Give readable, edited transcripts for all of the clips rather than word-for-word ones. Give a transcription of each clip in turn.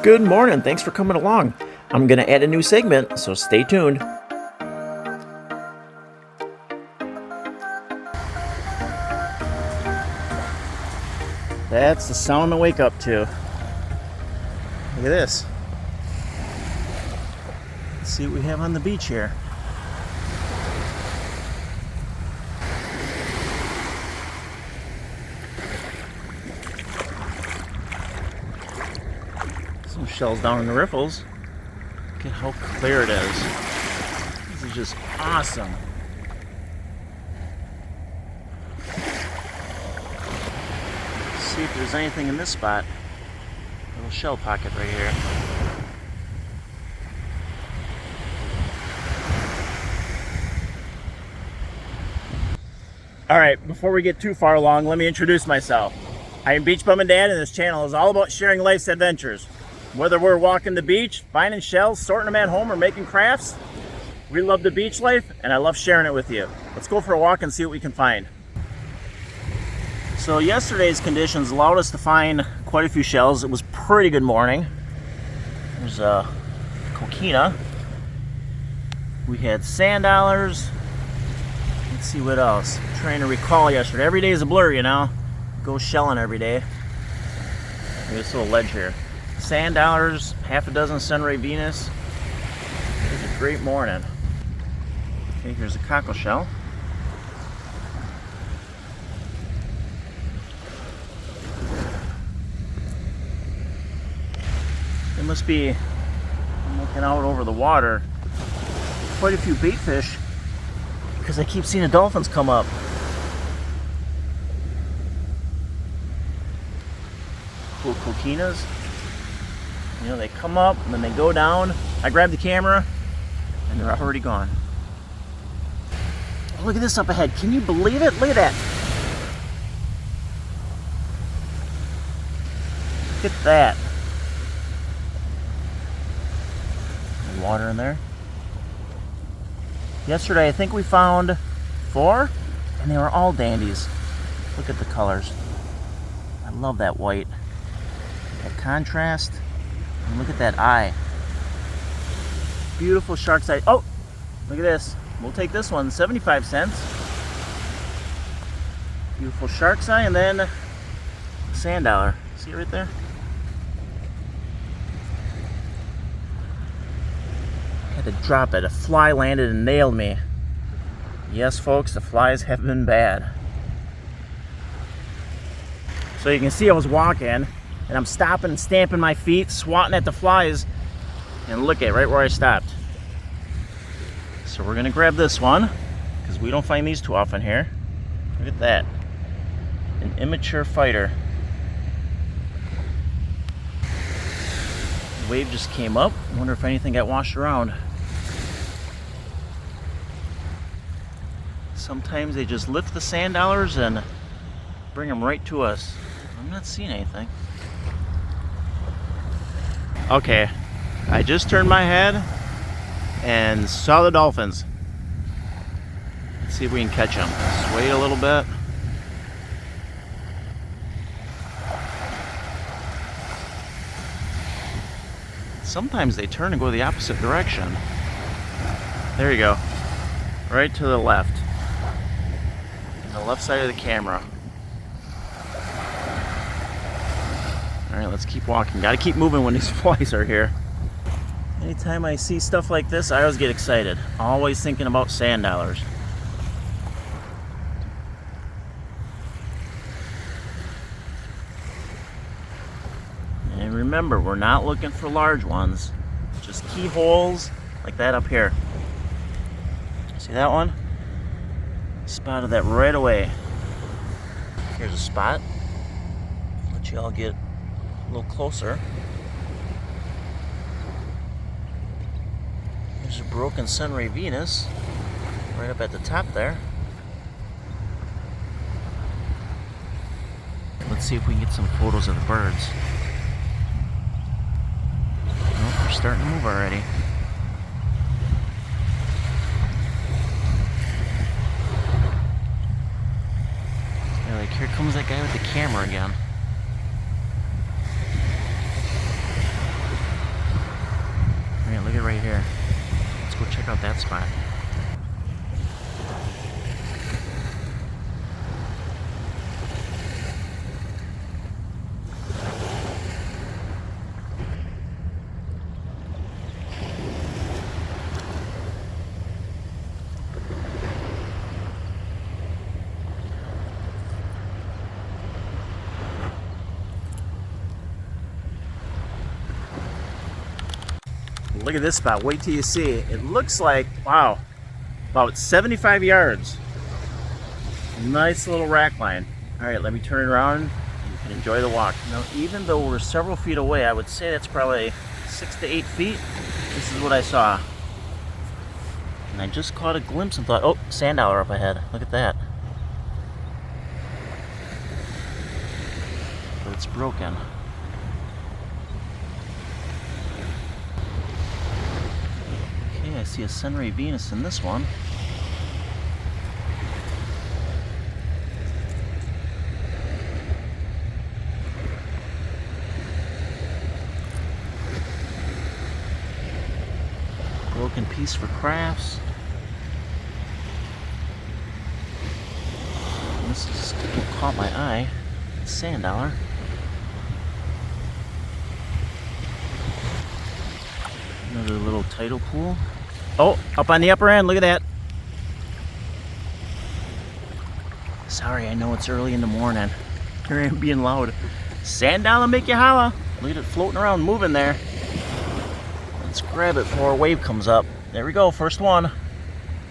Good morning, thanks for coming along. I'm going to add a new segment, so stay tuned. That's the sound to wake up to. Look at this. Let's see what we have on the beach here. Some shells down in the riffles. Look at how clear it is. This is just awesome. Let's see if there's anything in this spot. Little shell pocket right here. Alright, before we get too far along, let me introduce myself. I am Beach Bummin Dad, and this channel is all about sharing life's adventures. Whether we're walking the beach, finding shells, sorting them at home, or making crafts, we love the beach life, and I love sharing it with you. Let's go for a walk and see what we can find. So yesterday's conditions allowed us to find quite a few shells. It was a pretty good morning. There's a coquina. We had sand dollars. Let's see what else. I'm trying to recall yesterday. Every day is a blur, you know. Go shelling every day. Maybe this little ledge here. Sand dollars, half a dozen sunray Venus. It was a great morning. Okay, here's a cockle shell. It must be, I'm looking out over the water, quite a few bait fish, because I keep seeing the dolphins come up. Cool coquinas. You know, they come up and then they go down. I grab the camera and they're already gone. Oh, look at this up ahead. Can you believe it? Look at that. Look at that. Water in there. Yesterday I think we found 4 and they were all dandies. Look at the colors. I love that white. That contrast. And look at that eye. Beautiful shark's eye. Oh, look at this. We'll take this one, 75 cents. Beautiful shark's eye, and then sand dollar. See it right there? Had to drop it. A fly landed and nailed me. Yes, folks, the flies have been bad. So you can see I was walking, and I'm stopping and stamping my feet, swatting at the flies, and look at right where I stopped. So we're gonna grab this one, because we don't find these too often here. Look at that. An immature fighter. The wave just came up. I wonder if anything got washed around. Sometimes they just lift the sand dollars and bring them right to us. I'm not seeing anything. Okay, I just turned my head and saw the dolphins. Let's see if we can catch them. Sway a little bit. Sometimes they turn and go the opposite direction. There you go. Right to the left. On the left side of the camera. Alright, let's keep walking. Gotta keep moving when these flies are here. Anytime I see stuff like this, I always get excited. Always thinking about sand dollars. And remember, we're not looking for large ones. Just keyholes like that up here. See that one? Spotted that right away. Here's a spot. Let you all get a little closer. There's a broken sunray Venus right up at the top there. Let's see if we can get some photos of the birds. Nope, they're starting to move already. Yeah, like here comes that guy with the camera again. right here. Let's go check out that spot. Look at this spot. Wait till you see it. It looks like, wow, about 75 yards. Nice little rack line. All right, let me turn it around. You can enjoy the walk. Now, even though we're several feet away, I would say that's probably 6 to 8 feet. This is what I saw. And I just caught a glimpse and thought, oh, sand dollar up ahead. Look at that. But it's broken. I see a Sunray Venus in this one. Broken piece for crafts. And this is what caught my eye. Sand dollar. Another little tidal pool. Oh, up on the upper end, look at that. Sorry, I know it's early in the morning. Here I am being loud. Sand dollar make you holla. Look at it floating around, moving there. Let's grab it before a wave comes up. There we go, first one.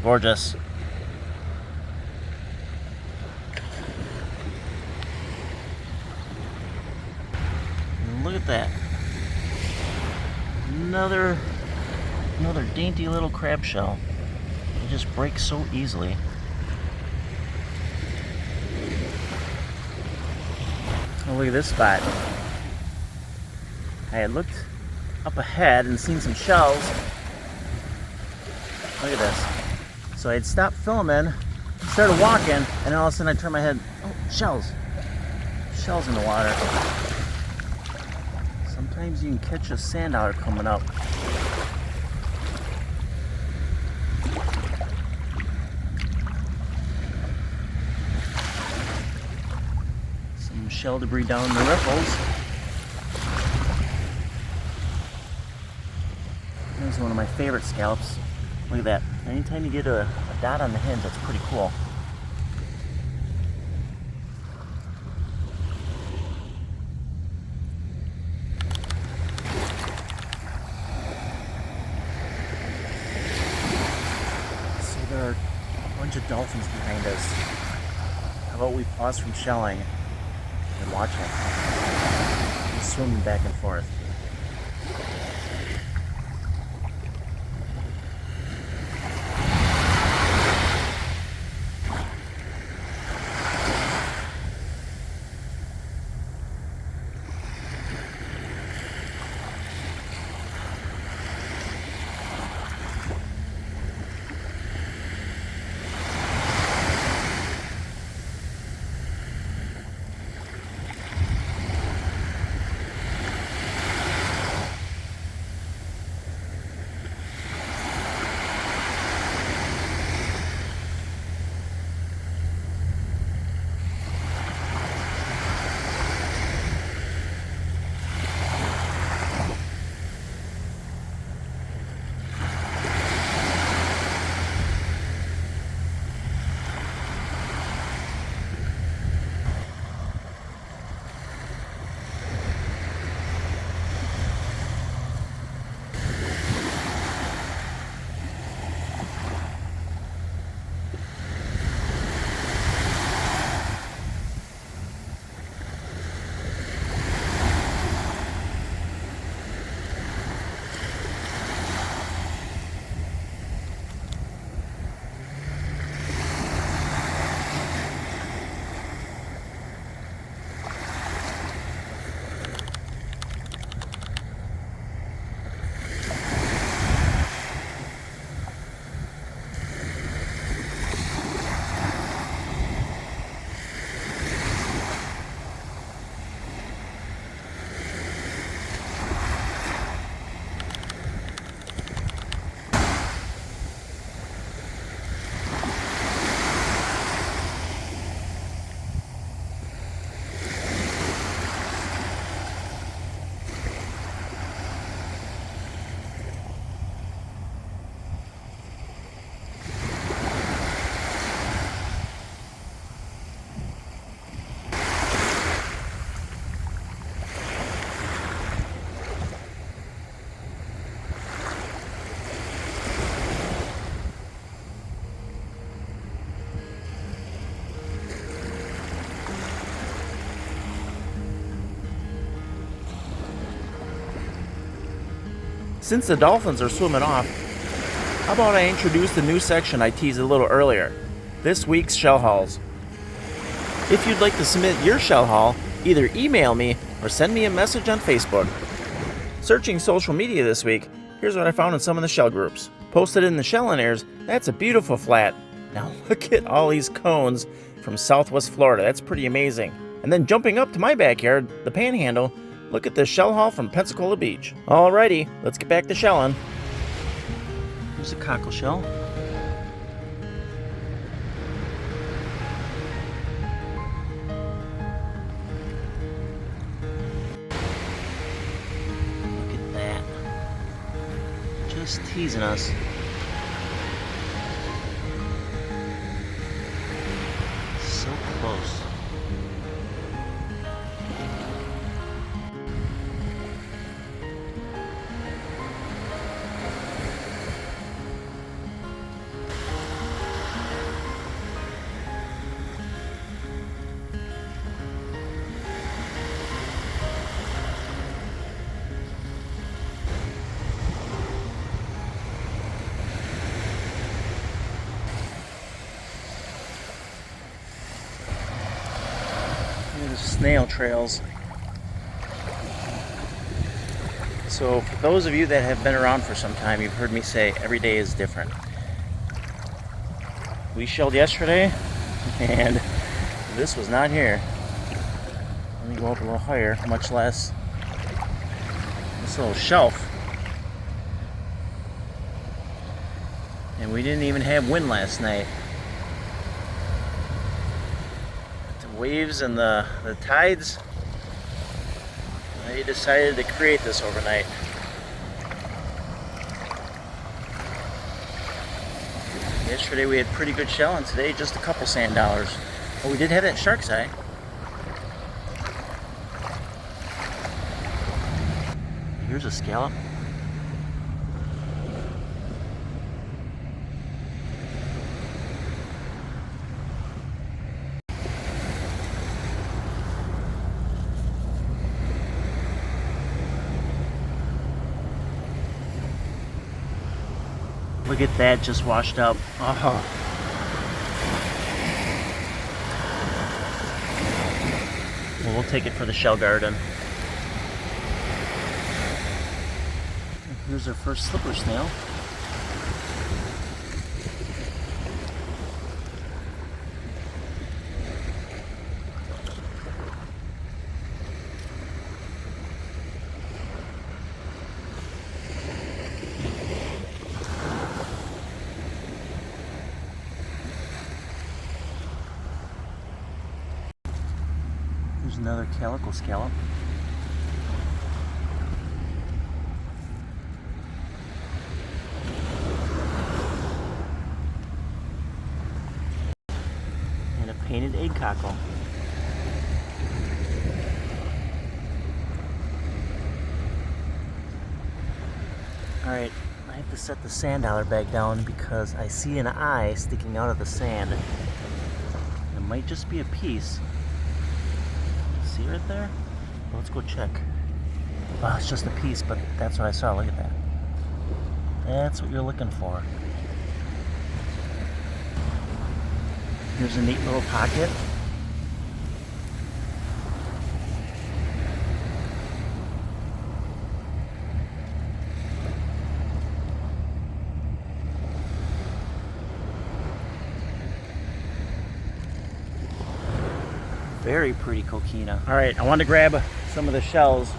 Gorgeous. And look at that. Another dainty little crab shell. It just breaks so easily. Oh, look at this spot. I had looked up ahead and seen some shells. Look at this. So I had stopped filming, started walking, and then all of a sudden I turned my head. Oh, shells. Shells in the water. Sometimes you can catch a sand dollar coming up. Shell debris down in the riffles. This is one of my favorite scallops. Look at that. Anytime you get a dot on the hinge, that's pretty cool. So there are a bunch of dolphins behind us. How about we pause from shelling and watch it. He's swimming back and forth. Since the dolphins are swimming off, how about I introduce the new section I teased a little earlier, this week's shell hauls. If you'd like to submit your shell haul, either email me or send me a message on Facebook. Searching social media this week, here's what I found in some of the shell groups. Posted in the Shellinaires, that's a beautiful flat. Now look at all these cones from Southwest Florida, that's pretty amazing. And then jumping up to my backyard, the Panhandle, look at this shell haul from Pensacola Beach. Alrighty, let's get back to shelling. Here's a cockle shell. Look at that. Just teasing us. So close. Snail trails. So for those of you that have been around for some time, you've heard me say every day is different. We shelled yesterday and this was not here. Let me go up a little higher, much less this little shelf. And we didn't even have wind last night. Waves and the tides, they decided to create this overnight. Yesterday we had pretty good shell, and today just a couple sand dollars. But we did have that shark's eye. Here's a scallop. Look at that, just washed up. Oh. Well, we'll take it for the shell garden. Here's our first slipper snail. There's another calico scallop. And a painted egg cockle. Alright, I have to set the sand dollar bag down because I see an eye sticking out of the sand. It might just be a piece. See right there? Well, let's go check. Oh, it's just a piece, but that's what I saw. Look at that. That's what you're looking for. Here's a neat little pocket. Very pretty coquina. All right, I want to grab some of the shells.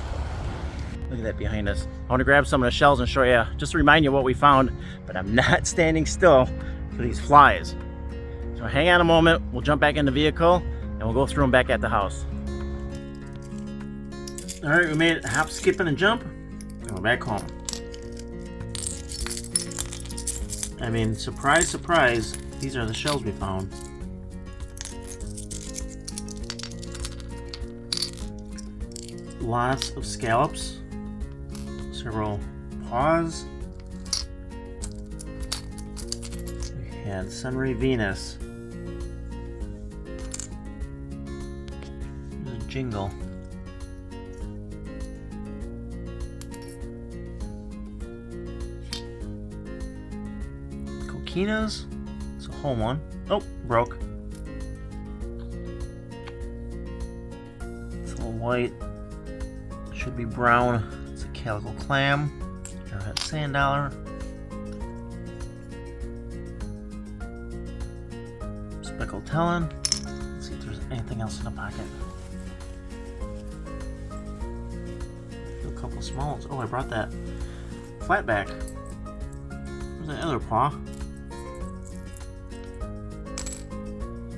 Look at that behind us. I want to grab some of the shells and show you, just to remind you what we found, but I'm not standing still for these flies. So hang on a moment, we'll jump back in the vehicle and we'll go through them back at the house. All right, we made it hop, skip, and a jump, and we're back home. I mean, surprise, surprise, these are the shells we found. Lots of scallops, several paws. We had Sunray Venus. There's a jingle. coquinas. It's a home one. Oh, broke. It's a little white. Should be brown. It's a calico clam. Arrowhead sand dollar. Speckled telon. Let's see if there's anything else in the pocket. A couple of small ones. Oh, I brought that flatback. Where's that other paw?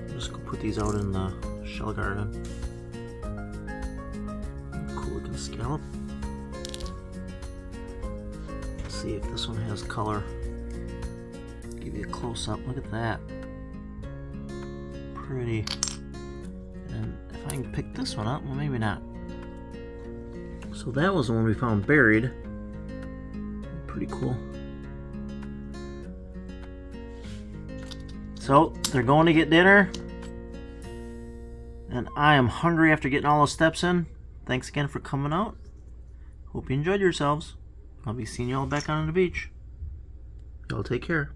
Just go put these out in the shell garden. Cool looking scallop. Let's see if this one has color. Give you a close up. Look at that. Pretty. And if I can pick this one up, well, maybe not. So that was the one we found buried. Pretty cool. So they're going to get dinner, and I am hungry after getting all those steps in. Thanks again for coming out. Hope you enjoyed yourselves. I'll be seeing you all back on the beach. Y'all take care.